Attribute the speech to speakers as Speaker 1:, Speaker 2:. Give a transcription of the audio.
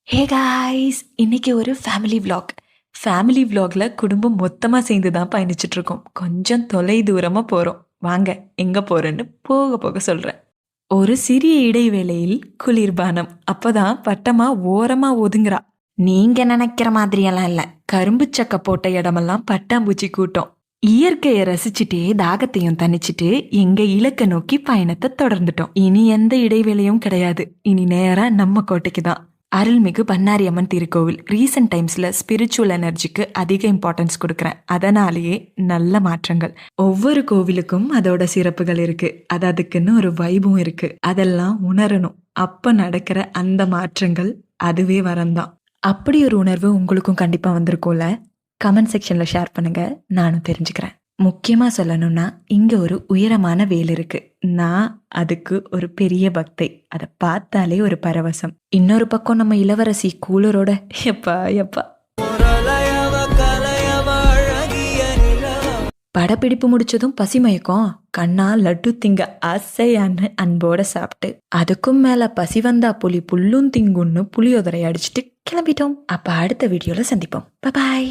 Speaker 1: Hey guys, இன்னைக்கு ஒரு family vlog. Family vlogல குடும்பம் மொத்தமா சேர்ந்து தான் பயணிச்சுட்டு இருக்கோம். கொஞ்சம் தொலை தூரமா போறோம். வாங்க எங்க போறேன்னு போக போக சொல்றேன். ஒரு சிறிய இடைவேளையில் குளிர்பானம். அப்பதான் பட்டமா ஓரமா ஒதுங்குறா. நீங்க நினைக்கிற மாதிரியெல்லாம் இல்ல. கரும்பு சக்க போட்ட இடமெல்லாம் பட்டாம்பூச்சி கூட்டம். இயற்கையை ரசிச்சுட்டே தாகத்தையும் தணிச்சிட்டு எங்க இலக்க நோக்கி பயணத்தை தொடர்ந்துட்டோம். இனி எந்த இடைவேளையும் கிடையாது. இனி நேரா நம்ம கோட்டைக்கு தான். அருள்மிகு பண்ணாரி அம்மன் திருக்கோவில். ரீசெண்ட் டைம்ஸ்ல ஸ்பிரிச்சுவல் எனர்ஜிக்கு அதிக இம்பார்ட்டன்ஸ் கொடுக்குறேன். அதனாலேயே நல்ல மாற்றங்கள். ஒவ்வொரு கோவிலுக்கும் அதோட சிறப்புகள் இருக்கு. அது அதுக்குன்னு ஒரு வைபும் இருக்கு. அதெல்லாம் உணரணும். அப்ப நடக்கிற அந்த மாற்றங்கள் அதுவே வரம்தான். அப்படி ஒரு உணர்வு உங்களுக்கும் கண்டிப்பா வந்திருக்கும்ல. கமெண்ட் செக்ஷன்ல ஷேர் பண்ணுங்க, நானும் தெரிஞ்சுக்கிறேன். முக்கியமா சொல்லணும்னா இங்க ஒரு உயரமான வேல் இருக்கு. நான் அதுக்கு ஒரு பெரிய பக்தை. அதை பார்த்தாலே ஒரு பரவசம். இன்னொரு பக்கம் நம்ம இளவரசி கூலரோட எப்பா எப்பா. படப்பிடிப்பு முடிச்சதும் பசிமயக்கம். கண்ணா லட்டு திங்க ஆசையான்னு அன்போட சாப்பிட்டு, அதுக்கும் மேல பசி வந்தா புலி புல்லும் திங்குன்னு புளியோதரை அடிச்சுட்டு கிளம்பிட்டோம். அப்ப அடுத்த வீடியோல சந்திப்போம். பாய்.